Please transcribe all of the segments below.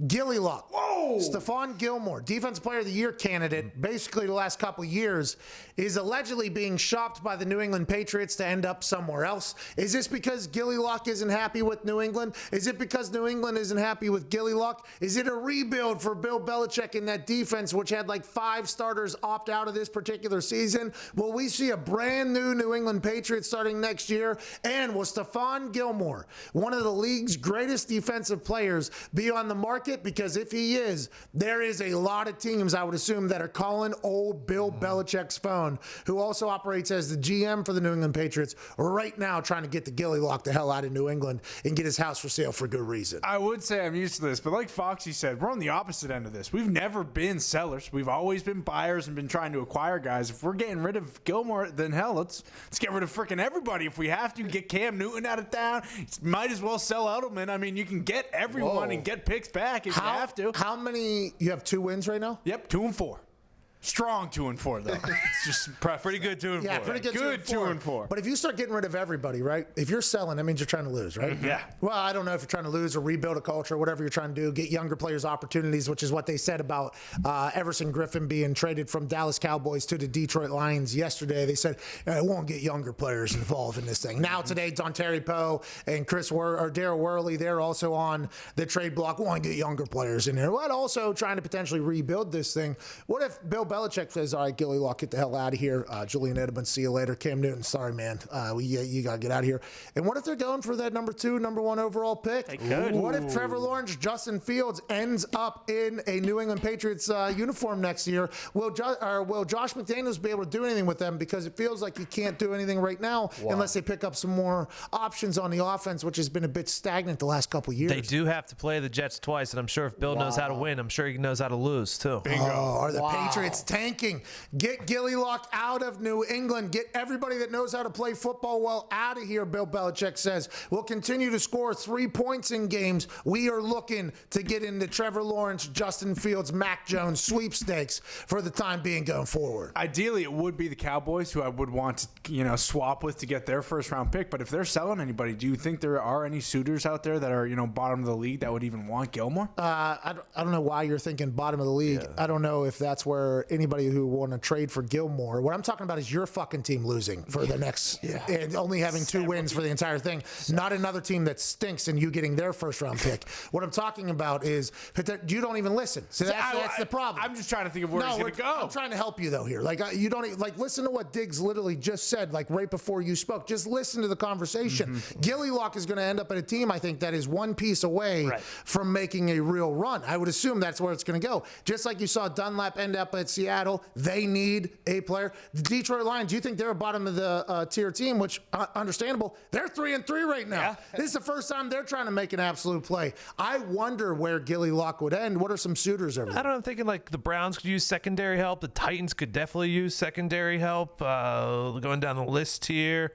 Gilly Luck. Whoa! Stephon Gilmore, Defensive Player of the Year candidate, basically the last couple of years, is allegedly being shopped by the New England Patriots to end up somewhere else. Is this because Gilly Luck isn't happy with New England? Is it because New England isn't happy with Gilly Luck? Is it a rebuild for Bill Belichick in that defense, which had like 5 starters opt out of this particular season? Will we see a brand new New England Patriots starting next year? And will Stephon Gilmore, one of the league's greatest defensive players, be on the market? Because if he is, there is a lot of teams, I would assume, that are calling old Bill Belichick's phone, who also operates as the GM for the New England Patriots, right now trying to get the Gilly Lock the hell out of New England and get his house for sale for good reason. I would say I'm used to this, but like Foxy said, we're on the opposite end of this. We've never been sellers. We've always been buyers and been trying to acquire guys. If we're getting rid of Gilmore, then hell, let's get rid of freaking everybody. If we have to, get Cam Newton out of town. Might as well sell Edelman. I mean, you can get everyone and get picks back if you have to. How many? You have 2 wins right now? Yep, 2-4. Strong 2-4 though. It's just pretty good 2-4. Yeah, pretty good 2-4. But if you start getting rid of everybody, right? If you're selling, that means you're trying to lose, right? Mm-hmm. Yeah. Well, I don't know if you're trying to lose or rebuild a culture, or whatever you're trying to do, get younger players opportunities, which is what they said about Everson Griffin being traded from Dallas Cowboys to the Detroit Lions yesterday. They said it won't get younger players involved in this thing. Now today, Dontari Poe and Daryl Worley, they're also on the trade block. Want to get younger players in there, but also trying to potentially rebuild this thing. What if Bill Belichick says, all right, Gilly Lock, get the hell out of here. Julian Edelman, see you later. Cam Newton, sorry, man. You got to get out of here. And what if they're going for that number 1 overall pick? They could. What if Trevor Lawrence, Justin Fields ends up in a New England Patriots uniform next year? Will Josh McDaniels be able to do anything with them? Because it feels like he can't do anything right now unless they pick up some more options on the offense, which has been a bit stagnant the last couple of years. They do have to play the Jets twice, and I'm sure if Bill knows how to win, I'm sure he knows how to lose, too. Bingo. Are the Patriots tanking? Get Gilly Lock out of New England. Get everybody that knows how to play football well out of here, Bill Belichick says. We'll continue to score 3 points in games. We are looking to get into Trevor Lawrence, Justin Fields, Mac Jones sweepstakes for the time being going forward. Ideally, it would be the Cowboys who I would want to, swap with to get their first-round pick. But if they're selling anybody, do you think there are any suitors out there that are, bottom of the league that would even want Gilmore? I don't know why you're thinking bottom of the league. Yeah. I don't know if that's where anybody who want to trade for Gilmore. What I'm talking about is your fucking team losing for the next and only having 2 wins for the entire thing. Not another team that stinks and you getting their first-round pick. What I'm talking about is you don't even listen. So that's the problem. I'm just trying to think of where he's going to go. I'm trying to help you though here. Like you don't listen to what Diggs literally just said. Like right before you spoke, just listen to the conversation. Mm-hmm. Gilly Lock is going to end up at a team I think that is one piece away from making a real run. I would assume that's where it's going to go. Just like you saw Dunlap end up at Seattle, they need a player. The Detroit Lions, you think they're a bottom of the tier team, which understandable. They're 3-3 right now. Yeah. This is the first time they're trying to make an absolute play. I wonder where Gilly Lock would end. What are some suitors over there? I don't know. I'm thinking like the Browns could use secondary help. The Titans could definitely use secondary help. Going down the list here.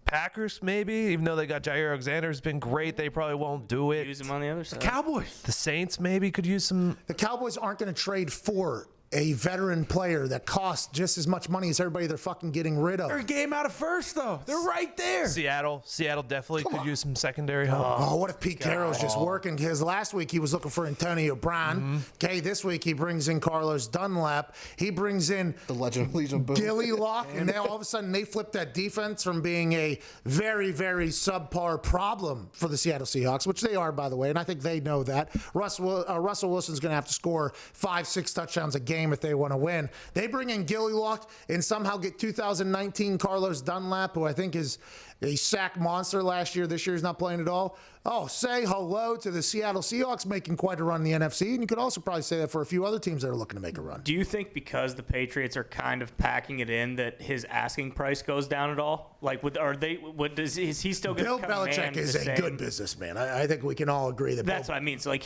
Packers, maybe, even though they got Jair Alexander, has been great. They probably won't do it. Use him on the other side. The Cowboys. The Saints maybe could use some. The Cowboys aren't going to trade for a veteran player that costs just as much money as everybody they're fucking getting rid of. They're a game out of first, though. They're right there. Seattle definitely could use some secondary help. Oh, what if Pete Carroll's just working? Because last week he was looking for Antonio Brown. Mm-hmm. Okay, this week he brings in Carlos Dunlap. He brings in the legend of Legion Boom. Gilly Lock, and now all of a sudden they flip that defense from being a very, very subpar problem for the Seattle Seahawks, which they are, by the way, and I think they know that. Russell Wilson's going to have to score 5-6 touchdowns a game if they want to win. They bring in Gilly Lock and somehow get 2019 Carlos Dunlap, who I think is a sack monster last year. This year he's not playing at all. Oh, say hello to the Seattle Seahawks making quite a run in the NFC, and you could also probably say that for a few other teams that are looking to make a run. Do you think because the Patriots are kind of packing it in that his asking price goes down at all? Like, is he still going to Bill Belichick is a good businessman. I think we can all agree that. That's what I mean. So like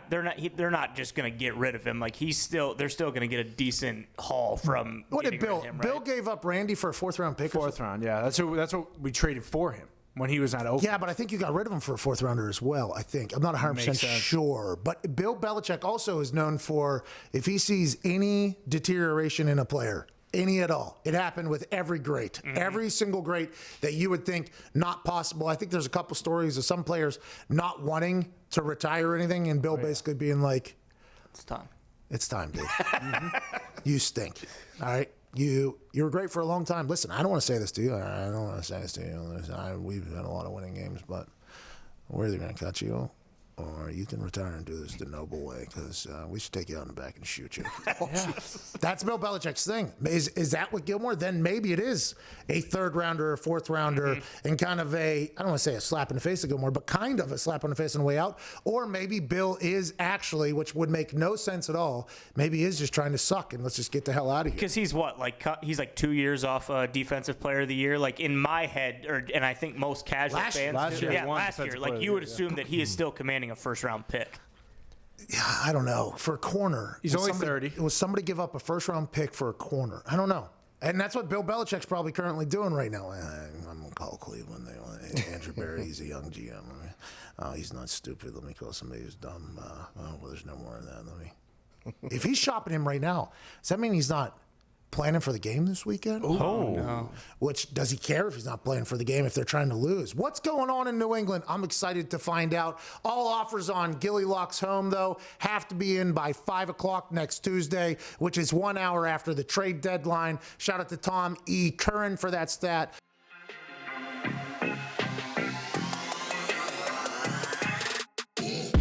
they're not just going to get rid of him. Like they're still going to get a decent haul from. What did Bill? Him, right? Bill gave up Randy for a 4th-round pick. 4th round, yeah. That's what we traded for him when he was not open. Yeah, but I think you got rid of him for a 4th rounder as well, I think. I'm not 100% sure. But Bill Belichick also is known for, if he sees any deterioration in a player, any at all. It happened with every great. Mm-hmm. Every single great that you would think not possible. I think there's a couple stories of some players not wanting to retire or anything, and Bill basically being like, It's time. "It's time, dude. You stink. All right, you were great for a long time. Listen, I don't want to say this to you. I don't want to say this to you. We've had a lot of winning games, but we're either going to cut you, or you can retire and do this the noble way, because we should take you out in the back and shoot you." That's Bill Belichick's thing. Is that what Gilmore? Then maybe it is a third rounder or fourth rounder, and kind of I don't want to say a slap in the face of Gilmore, but kind of a slap on the face on the way out. Or maybe Bill is actually, which would make no sense at all, maybe he is just trying to suck and let's just get the hell out of here. Because he's what, he's like 2 years off Defensive Player of the Year. Like in my head, and I think most casual fans, last year, last year, like you would assume that he is still commanding a first-round pick. I don't know. For a corner. He's only 30. Was somebody give up a first-round pick for a corner? I don't know. And that's what Bill Belichick's probably currently doing right now. I'm going to call Cleveland. Andrew Berry, he's a young GM. He's not stupid. Let me call somebody who's dumb. Well, there's no more of that. If he's shopping him right now, does that mean he's not planning for the game this weekend? Oh, no. Which, does he care if he's not playing for the game if they're trying to lose? What's going on in New England? I'm excited to find out. All offers on Gilly Lock's home, though, have to be in by 5 o'clock next Tuesday, which is 1 hour after the trade deadline. Shout out to Tom E. Curran for that stat.